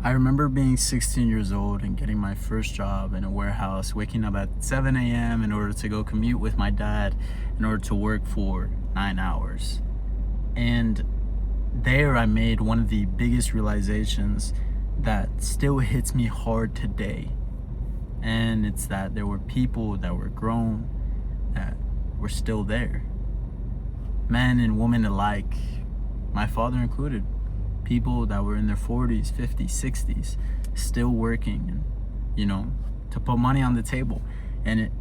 I remember being 16 years old and getting my first job in a warehouse, waking up at 7 a.m. in order to go commute with my dad in order to work for 9 hours. And there I made one of the biggest realizations that still hits me hard today. And it's that there were people that were grown that were still there. Men and women alike, my father included. People that were in their 40s, 50s, 60s, still working, and to put money on the table. And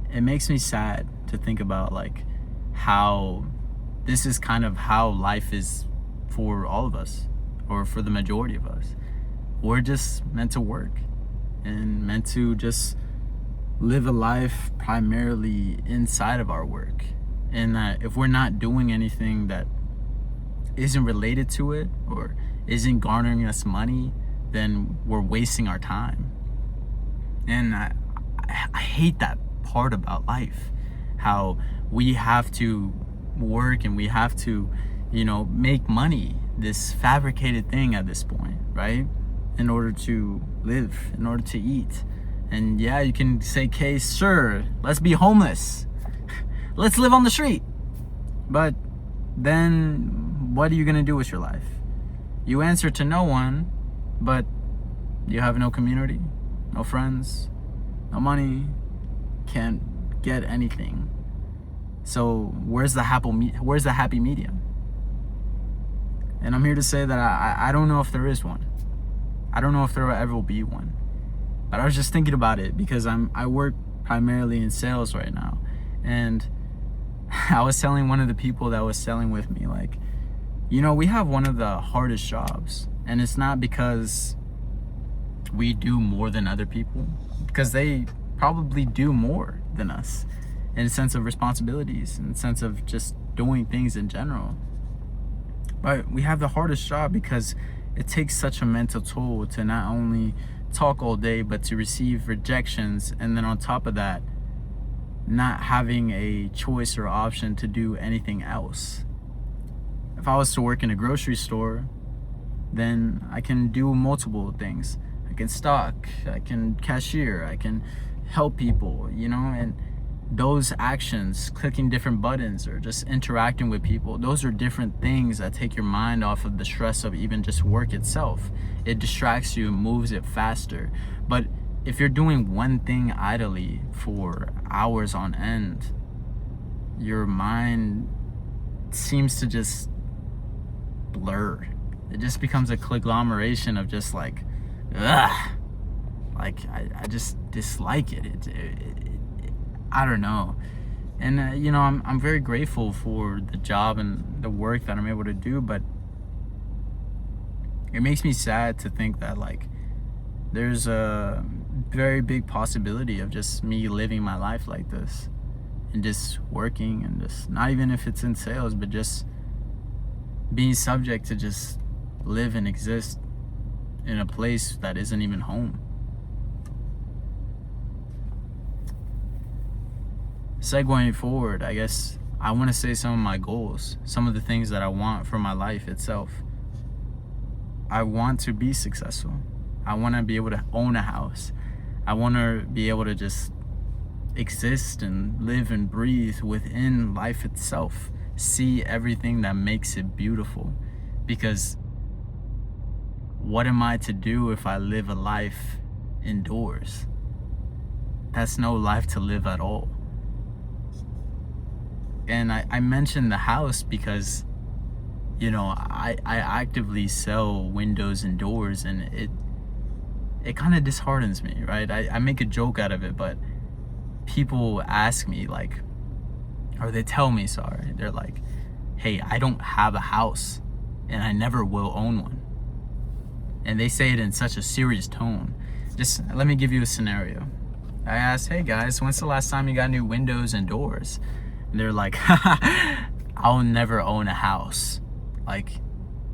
it makes me sad to think about like how this is kind of how life is for all of us, or for the majority of us. We're just meant to work and meant to just live a life primarily inside of our work. And that if we're not doing anything that isn't related to it or isn't garnering us money, then we're wasting our time. And I hate that part about life, how we have to work and we have to make money, this fabricated thing at this point, right? In order to live, in order to eat. And yeah, you can say, "Okay, sure, let's be homeless. Let's live on the street." But then what are you gonna do with your life? You answer to no one, but you have no community, no friends, no money, can't get anything. So where's the happy medium? And I'm here to say that I don't know if there is one. I don't know if there ever will be one. But I was just thinking about it because I work primarily in sales right now. And I was telling one of the people that was selling with me, like, we have one of the hardest jobs. And it's not because we do more than other people, because they probably do more than us in a sense of responsibilities, in a sense of just doing things in general. But we have the hardest job because it takes such a mental toll to not only talk all day, but to receive rejections. And then on top of that, not having a choice or option to do anything else. If I was to work in a grocery store, then I can do multiple things. I can stock, I can cashier, I can help people, and those actions, clicking different buttons or just interacting with people, those are different things that take your mind off of the stress of even just work itself. It distracts you, moves it faster. But if you're doing one thing idly for hours on end, your mind seems to just blur. It just becomes a conglomeration of just like, ugh. Like, I just dislike it. I don't know. And I'm very grateful for the job and the work that I'm able to do, but it makes me sad to think that like there's a very big possibility of just me living my life like this and just working, and just not even if it's in sales, but just being subject to just live and exist in a place that isn't even home. Segueing forward, I guess I want to say some of my goals, some of the things that I want for my life itself. I want to be successful. I want to be able to own a house. I want to be able to just exist and live and breathe within life itself. See everything that makes it beautiful. Because what am I to do if I live a life indoors? That's no life to live at all. And I mentioned the house because, I actively sell windows and doors, and it kind of disheartens me, right? I make a joke out of it, but people ask me like, or they tell me, sorry, they're like, "Hey, I don't have a house and I never will own one." And they say it in such a serious tone. Just let me give you a scenario. I asked, "Hey guys, when's the last time you got new windows and doors?" And they're like, "I'll never own a house." Like,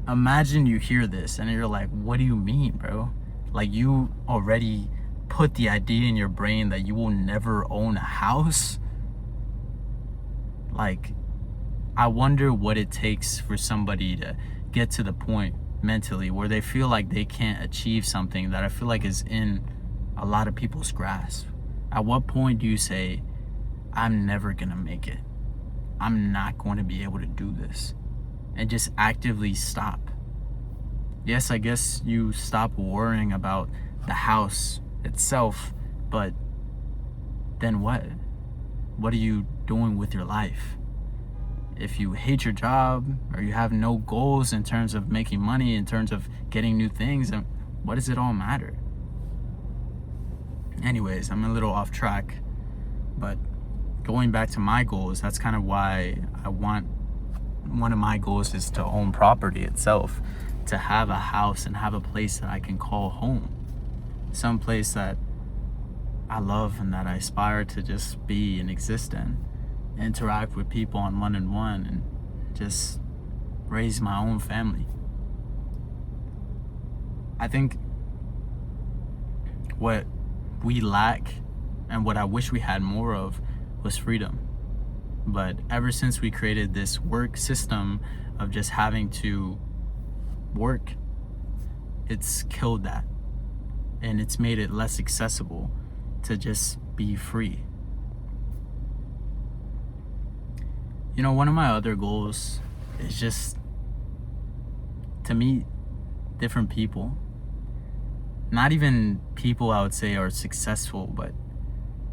imagine you hear this and you're like, "What do you mean, bro?" Like, you already put the idea in your brain that you will never own a house? Like, I wonder what it takes for somebody to get to the point mentally, where they feel like they can't achieve something that I feel like is in a lot of people's grasp. At what point do you say, I'm never gonna make it, I'm not going to be able to do this, and just actively stop? Yes, I guess you stop worrying about the house itself, but then what? What are you doing with your life? If you hate your job, or you have no goals in terms of making money, in terms of getting new things, then what does it all matter? Anyways, I'm a little off track, but going back to my goals, that's kind of why one of my goals is to own property itself, to have a house and have a place that I can call home, some place that I love and that I aspire to just be and exist in, interact with people on one-on-one, and just raise my own family. I think what we lack and what I wish we had more of was freedom. But ever since we created this work system of just having to work, it's killed that, and it's made it less accessible to just be free. You know, one of my other goals is just to meet different people. Not even people I would say are successful, but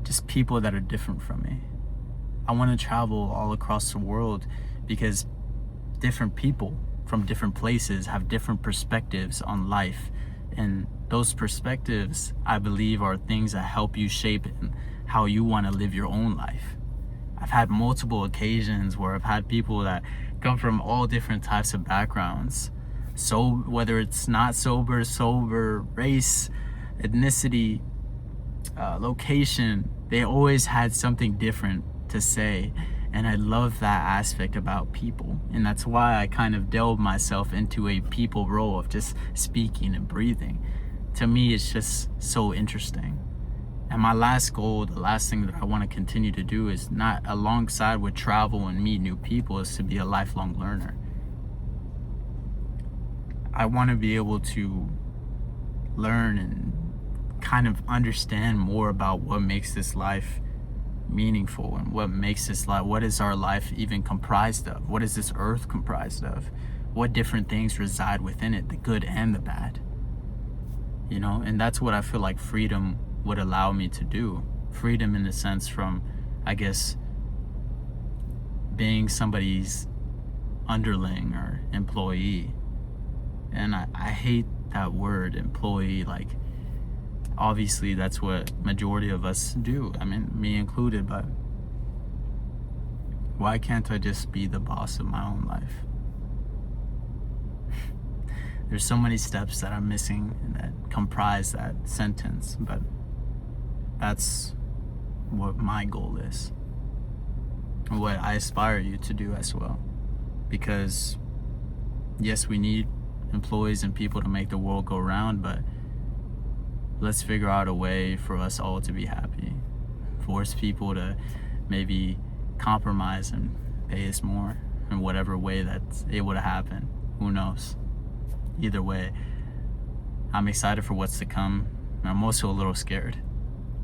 just people that are different from me. I want to travel all across the world because different people from different places have different perspectives on life. And those perspectives, I believe, are things that help you shape how you want to live your own life. I've had multiple occasions where I've had people that come from all different types of backgrounds. So whether it's not sober, race, ethnicity, location, they always had something different to say. And I love that aspect about people. And that's why I kind of delved myself into a people role of just speaking and breathing. To me, it's just so interesting. And my last goal, the last thing that I want to continue to do is not alongside with travel and meet new people, is to be a lifelong learner. I want to be able to learn and kind of understand more about what makes this life meaningful, and what makes this life, what is our life even comprised of? What is this earth comprised of? What different things reside within it, the good and the bad? You know, and that's what I feel like freedom would allow me to do. Freedom in the sense from, I guess, being somebody's underling or employee. And I hate that word, employee. Like, obviously that's what majority of us do, I mean, me included, but why can't I just be the boss of my own life? There's so many steps that I'm missing that comprise that sentence, but that's what my goal is, what I aspire you to do as well. Because yes, we need employees and people to make the world go round, but let's figure out a way for us all to be happy. Force people to maybe compromise and pay us more in whatever way that's able to happen. Who knows? Either way, I'm excited for what's to come. I'm also a little scared,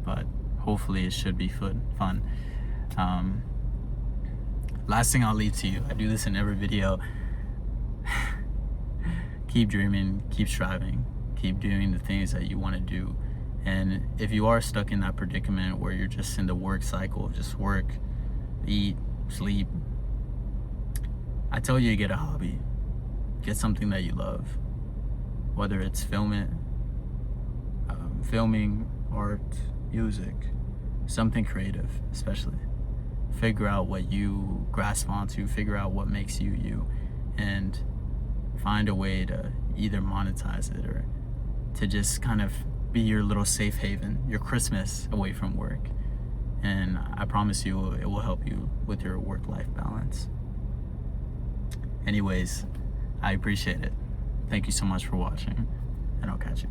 but hopefully it should be fun. Last thing I'll leave to you, I do this in every video. Keep dreaming, keep striving, keep doing the things that you want to do. And if you are stuck in that predicament where you're just in the work cycle, just work, eat, sleep, I tell you to get a hobby. Get something that you love, whether it's filming, art, music, something creative especially. Figure out what you grasp onto, figure out what makes you you, and find a way to either monetize it or to just kind of be your little safe haven, your Christmas away from work. And I promise you it will help you with your work-life balance. Anyways, I appreciate it. Thank you so much for watching, and I'll catch you.